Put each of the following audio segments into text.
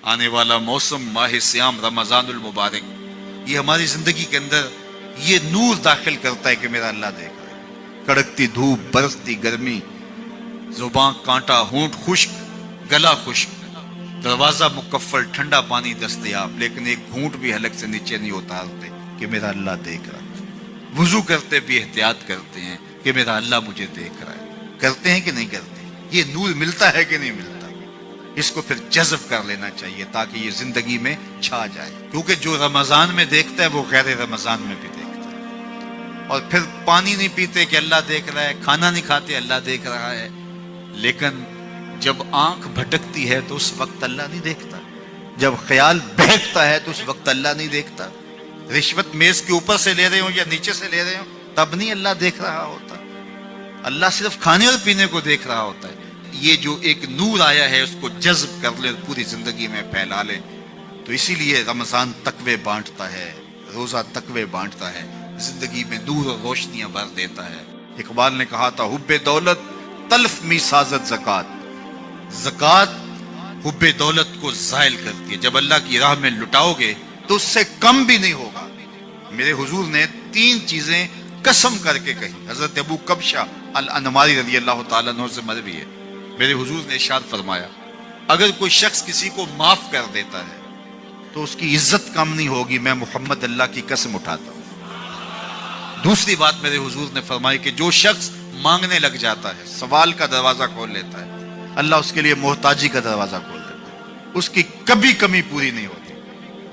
آنے والا موسم ماہ سیام رمضان المبارک، یہ ہماری زندگی کے اندر یہ نور داخل کرتا ہے کہ میرا اللہ دیکھ رہا ہے۔ کڑکتی دھوپ، برستی گرمی، زباں کانٹا، ہونٹ خشک، گلا خشک، دروازہ مکفل، ٹھنڈا پانی دستیاب، لیکن ایک گھونٹ بھی حلق سے نیچے نہیں اتارتے کہ میرا اللہ دیکھ رہا ہے۔ وضو کرتے بھی احتیاط کرتے ہیں کہ میرا اللہ مجھے دیکھ رہا ہے۔ کرتے ہیں کہ نہیں کرتے؟ یہ نور ملتا ہے کہ نہیں ملتا؟ اس کو پھر جذب کر لینا چاہیے تاکہ یہ زندگی میں چھا جائے، کیونکہ جو رمضان میں دیکھتا ہے وہ غیر رمضان میں بھی دیکھتا ہے۔ اور پھر پانی نہیں پیتے کہ اللہ دیکھ رہا ہے، کھانا نہیں کھاتے اللہ دیکھ رہا ہے، لیکن جب آنکھ بھٹکتی ہے تو اس وقت اللہ نہیں دیکھتا، جب خیال بہکتا ہے تو اس وقت اللہ نہیں دیکھتا۔ رشوت میز کے اوپر سے لے رہے ہوں یا نیچے سے لے رہے ہوں تب نہیں اللہ دیکھ رہا ہوتا، اللہ صرف کھانے اور پینے کو دیکھ رہا ہوتا ہے۔ یہ جو ایک نور آیا ہے اس کو جذب کر لیں، پوری زندگی میں پھیلا لیں۔ تو اسی لیے رمضان تقوی بانٹتا ہے، روزہ تقوی بانٹتا ہے، زندگی میں نور اور روشنیاں بھر دیتا ہے۔ اقبال نے کہا تھا حب دولت تلف می سازت زکات، زکات حب دولت کو زائل کرتی ہے۔ جب اللہ کی راہ میں لٹاؤ گے تو اس سے کم بھی نہیں ہوگا۔ میرے حضور نے 3 چیزیں قسم کر کے کہی، حضرت ابو کبشہ الانماری رضی اللہ تعالیٰ عنہ سے مروی ہے۔ میرے حضور نے ارشاد فرمایا اگر کوئی شخص کسی کو معاف کر دیتا ہے تو اس کی عزت کم نہیں ہوگی، میں محمد اللہ کی قسم اٹھاتا ہوں۔ دوسری بات میرے حضور نے فرمائی کہ جو شخص مانگنے لگ جاتا ہے، سوال کا دروازہ کھول لیتا ہے، اللہ اس کے لیے محتاجی کا دروازہ کھول دیتا ہے، اس کی کبھی کمی پوری نہیں ہوتی۔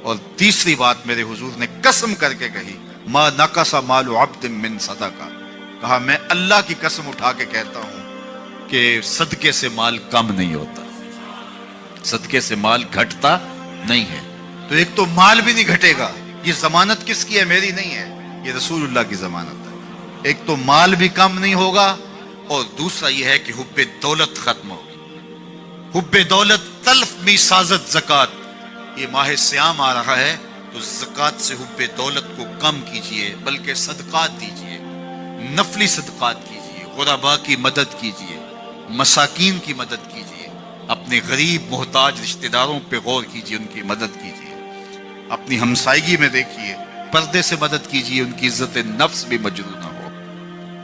اور تیسری بات میرے حضور نے قسم کر کے کہی ما نقص مال عبد من صدقہ، کہا میں اللہ کی قسم اٹھا کے کہتا ہوں کہ صدقے سے مال کم نہیں ہوتا، صدقے سے مال گھٹتا نہیں ہے۔ تو ایک تو مال بھی نہیں گھٹے گا، یہ ضمانت کس کی ہے؟ میری نہیں ہے، یہ رسول اللہ کی ضمانت ہے۔ ایک تو مال بھی کم نہیں ہوگا، اور دوسرا یہ ہے کہ حب دولت ختم ہوگی۔ حب دولت تلف می سازت زکات، یہ ماہ سیام آ رہا ہے تو زکات سے حب دولت کو کم کیجئے، بلکہ صدقات دیجئے، نفلی صدقات کیجئے، غرباء کی مدد کیجئے، مساکین کی مدد کیجئے، اپنے غریب محتاج رشتہ داروں پہ غور کیجئے، ان کی مدد کیجئے، اپنی ہمسائیگی میں دیکھیے، پردے سے مدد کیجئے، ان کی عزت نفس بھی مجروح نہ ہو۔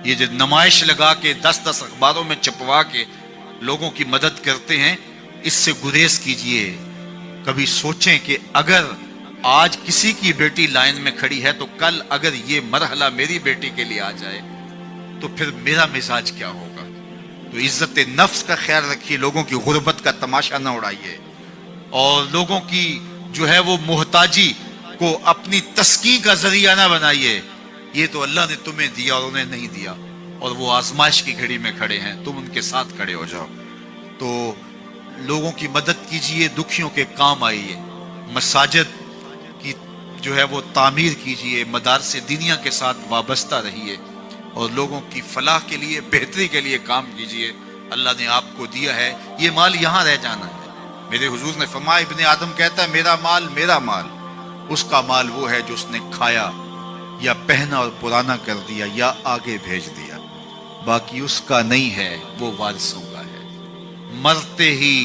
یہ جو نمائش لگا کے 10 اخباروں میں چھپوا کے لوگوں کی مدد کرتے ہیں، اس سے گریز کیجئے۔ کبھی سوچیں کہ اگر آج کسی کی بیٹی لائن میں کھڑی ہے تو کل اگر یہ مرحلہ میری بیٹی کے لیے آ جائے تو پھر میرا مزاج کیا ہوگا۔ تو عزت نفس کا خیال رکھیے، لوگوں کی غربت کا تماشا نہ اڑائیے، اور لوگوں کی جو ہے وہ محتاجی کو اپنی تسکین کا ذریعہ نہ بنائیے۔ یہ تو اللہ نے تمہیں دیا اور انہیں نہیں دیا، اور وہ آزمائش کی گھڑی میں کھڑے ہیں، تم ان کے ساتھ کھڑے ہو جاؤ۔ تو لوگوں کی مدد کیجئے، دکھیوں کے کام آئیے، مساجد کی جو ہے وہ تعمیر کیجئے، مدارس دینیا کے ساتھ وابستہ رہیے، اور لوگوں کی فلاح کے لیے، بہتری کے لیے کام کیجئے۔ اللہ نے آپ کو دیا ہے، یہ مال یہاں رہ جانا ہے۔ میرے حضور نے فرمایا ابن آدم کہتا ہے میرا مال میرا مال، اس کا مال وہ ہے جو اس نے کھایا یا پہنا اور پرانا کر دیا یا آگے بھیج دیا، باقی اس کا نہیں ہے، وہ وارثوں کا ہے۔ مرتے ہی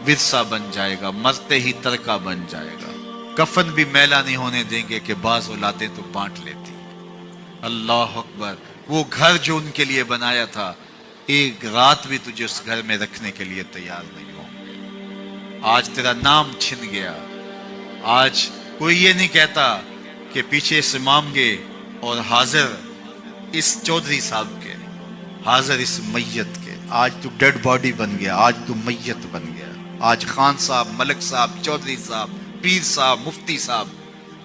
ورثہ بن جائے گا، مرتے ہی ترکہ بن جائے گا۔ کفن بھی میلا نہیں ہونے دیں گے کہ بعض اولادیں تو بانٹ لیتی۔ اللہ اکبر، وہ گھر جو ان کے لیے بنایا تھا، ایک رات بھی تجھے اس گھر میں رکھنے کے لیے تیار نہیں ہوں گے۔ آج تیرا نام چھن گیا، آج کوئی یہ نہیں کہتا کہ پیچھے اس امام کے اور حاضر اس چودھری صاحب کے، حاضر اس میت کے۔ آج تو ڈیڈ باڈی بن گیا، آج تو میت بن گیا۔ آج خان صاحب، ملک صاحب، چودھری صاحب، پیر صاحب، مفتی صاحب،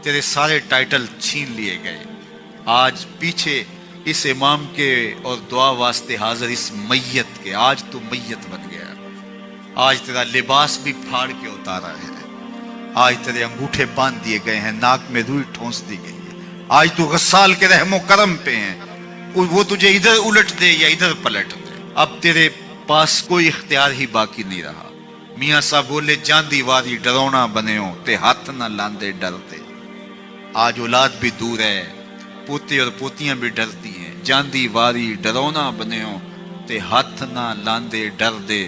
تیرے سارے ٹائٹل چھین لیے گئے۔ آج پیچھے اس امام کے اور دعا واسطے حاضر اس میت کے، آج تو میت بن گیا۔ آج تیرا لباس بھی پھاڑ کے اتارا ہے، آج تیرے انگوٹھے باندھ دیے گئے ہیں، ناک میں روئی ٹھونس دی گئی ہے۔ آج تو غسال کے رحم و کرم پہ ہیں، وہ تجھے ادھر الٹ دے یا ادھر پلٹ دے، اب تیرے پاس کوئی اختیار ہی باقی نہیں رہا۔ میاں صاحب بولے جاندی واری ڈرونا بنے ہو تے ہاتھ نہ لاندے ڈرتے۔ آج اولاد بھی دور ہے، پوتے اور پوتیاں بھی ڈرتی ہیں۔ جاندی واری ڈرونا بنے ہو تے ہاتھ نہ لاندے ڈر دے،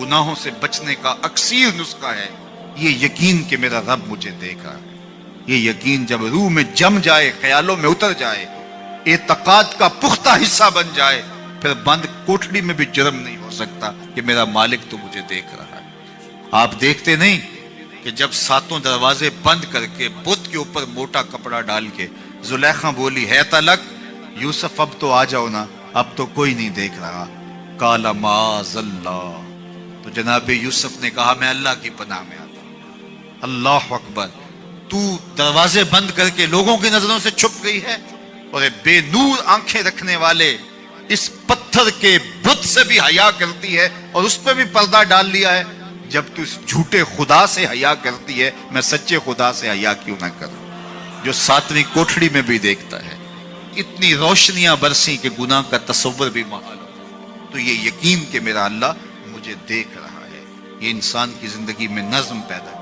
گناہوں سے بچنے کا اکثیر نسخہ ہے یہ یقین کہ میرا رب مجھے دیکھ رہا ہے۔ یہ یقین جب روح میں جم جائے، خیالوں میں اتر جائے، اعتقاد کا پختہ حصہ بن جائے، پھر بند کوٹڑی میں بھی جرم نہیں ہو سکتا کہ میرا مالک تو مجھے دیکھ رہا ہے۔ آپ دیکھتے نہیں کہ جب ساتوں دروازے بند کر کے بت کے اوپر موٹا کپڑا ڈال کے زلیخا بولی ہے تلک یوسف اب تو آ جاؤ نا، اب تو کوئی نہیں دیکھ رہا، قال معاذ اللہ، تو جناب یوسف نے کہا میں اللہ کی پناہ میں آتا ہوں۔ اللہ اکبر، تو دروازے بند کر کے لوگوں کی نظروں سے چھپ گئی ہے، اور بے نور آنکھیں رکھنے والے اس پتھر کے بت سے بھی حیا کرتی ہے اور اس پہ بھی پردہ ڈال لیا ہے۔ جب تو اس جھوٹے خدا سے حیا کرتی ہے، میں سچے خدا سے حیا کیوں نہ کروں جو ساتویں کوٹھڑی میں بھی دیکھتا ہے۔ اتنی روشنیاں برسی کہ گناہ کا تصور بھی محال ہو، تو یہ یقین کہ میرا اللہ مجھے دیکھ رہا ہے، یہ انسان کی زندگی میں نظم پیدا